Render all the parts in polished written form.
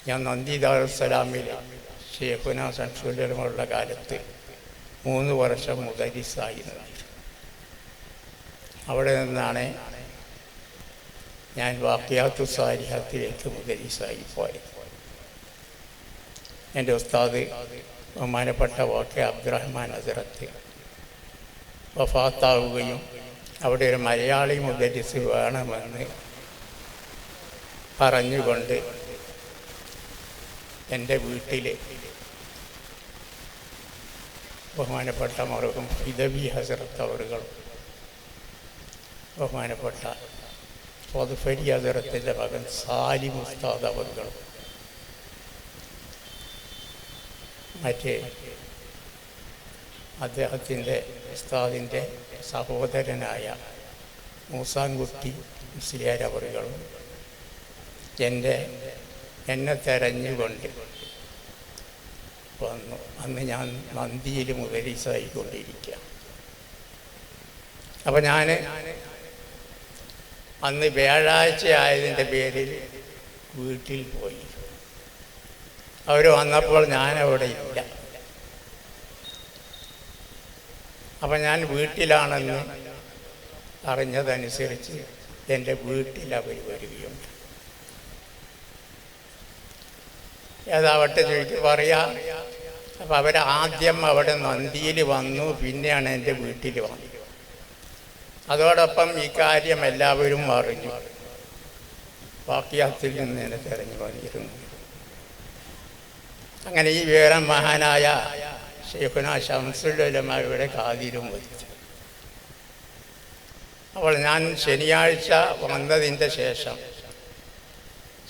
ഞാൻ നന്ദി ദാറുസ്സലാമിൽ ഷെയ്ഖുന ശംസുലുലമയുടെ കാലത്ത് 3 വർഷം മുദരിസായി. അവിടെ നിന്നാണ് ഞാൻ വാഖിയാത്തു സാലിഹാത്തിലേക്ക് മുദരിസായി പോയത്. എൻ്റെ ഉസ്താദ് ബഹുമാനപ്പെട്ട വാഖിയ അബ്ദുറഹ്മാൻ ഹസ്രത്ത് വഫാത്താവുകയും അവിടെ ഒരു മലയാളി മുദരിസ് വേണമെന്ന് പറഞ്ഞുകൊണ്ട് എൻ്റെ വീട്ടിൽ ബഹുമാനപ്പെട്ട മർഹൂം ഹിദവി ഹസ്രത്ത് അവറുകളും ബഹുമാനപ്പെട്ട ഫദ്ഫരി ഹസ്രത്തിൻ്റെ മകൻ സാലിം ഉസ്താദ് അവറുകളും മറ്റേ അദ്ദേഹത്തിൻ്റെ ഉസ്താദിൻ്റെ സഹോദരനായ മൂസാൻകുട്ടി മുസ്ലിയാർ അവറുകളും എന്നെ തെരഞ്ഞുകൊണ്ട് വന്നു. അന്ന് ഞാൻ നന്ദിയിൽ മുദരിസായിക്കൊണ്ടിരിക്കുക. അപ്പം ഞാൻ അന്ന് വ്യാഴാഴ്ച ആയതിൻ്റെ പേരിൽ വീട്ടിൽ പോയി. അവർ വന്നപ്പോൾ ഞാനവിടെ ഇല്ല. അപ്പം ഞാൻ വീട്ടിലാണെന്ന് അറിഞ്ഞതനുസരിച്ച് എൻ്റെ വീട്ടിൽ അവർ വരികയുണ്ട്. ഏതാവട്ടെ ചോദിക്കുക പറയാം. അപ്പം അവരാദ്യം അവിടെ നന്ദിയിൽ വന്നു, പിന്നെയാണ് എൻ്റെ വീട്ടിൽ വന്നത്. അതോടൊപ്പം ഈ കാര്യം എല്ലാവരും അറിഞ്ഞു. വാഖിയാത്തിൽ നിന്ന് എന്നെ തിരഞ്ഞു വന്നിരുന്നു. അങ്ങനെ ഈ വിവരം മഹാനായ ഷെയ്ഖുന ശംസുലുലമയുടെ കാതിലും വഹിച്ചു. അപ്പോൾ ഞാൻ ശനിയാഴ്ച വന്നതിൻ്റെ ശേഷം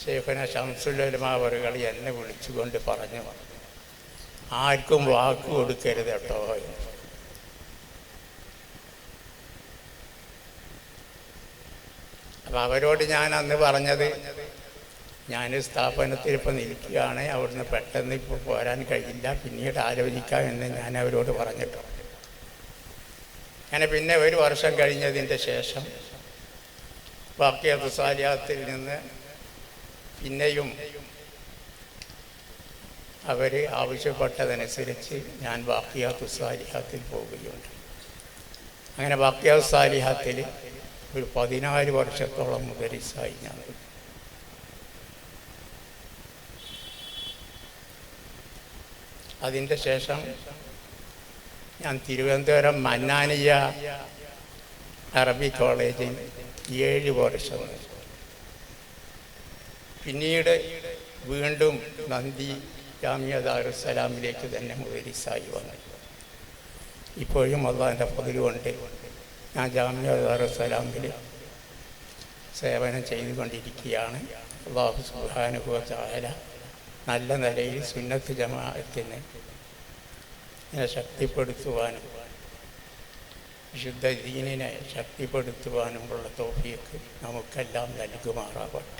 ഷെയ്ഖുന ശംസുലുലമ അവറുകൾ എന്നെ വിളിച്ചുകൊണ്ട് പറഞ്ഞു, ആർക്കും വാക്ക് കൊടുക്കരുത് കേട്ടോ. അപ്പം അവരോട് ഞാൻ അന്ന് പറഞ്ഞത്, ഞാൻ സ്ഥാപനത്തിൽ ഇപ്പോൾ നിൽക്കുകയാണ്, അവിടുന്ന് പെട്ടെന്ന് ഇപ്പോൾ പോരാൻ കഴിയില്ല, പിന്നീട് ആലോചിക്കാം എന്ന് ഞാൻ അവരോട് പറഞ്ഞിട്ടു. അങ്ങനെ പിന്നെ 1 വർഷം കഴിഞ്ഞതിൻ്റെ ശേഷം വാഖിയാത്തു സാലിഹാത്തിൽ നിന്ന് പിന്നെയും അവർ ആവശ്യപ്പെട്ടതനുസരിച്ച് ഞാൻ വാഖിയാത്തു സാലിഹാത്തിൽ പോവുകയുണ്ട്. അങ്ങനെ വാഖിയാത്തു സാലിഹാത്തിൽ ഒരു 14 വർഷത്തോളം മുദരിസായി ഞാൻ. അതിൻ്റെ ശേഷം ഞാൻ തിരുവനന്തപുരം മന്നാനിയ അറബി കോളേജിൽ 7 വർഷം. പിന്നീട് വീണ്ടും നന്ദി ജാമിയ ദാറുസ്സലാമിലേക്ക് തന്നെ മുദരിസായി വന്നു. ഇപ്പോഴും അള്ളാഹിൻ്റെ ഫദ്ല് കൊണ്ട് ഞാൻ ജാമിയ ദാറുസ്സലാമിൽ സേവനം ചെയ്തുകൊണ്ടിരിക്കുകയാണ്. അല്ലാഹു സുബ്ഹാനഹു വ തആല നല്ല നിലയിൽ സുന്നത്ത് ജമാഅത്തിനെ ശക്തിപ്പെടുത്തുവാനും വിശുദ്ധ ദീനിനെ ശക്തിപ്പെടുത്തുവാനുമുള്ള തൗഫീഖ് നമുക്കെല്ലാം നൽകുമാറാവട്ടെ.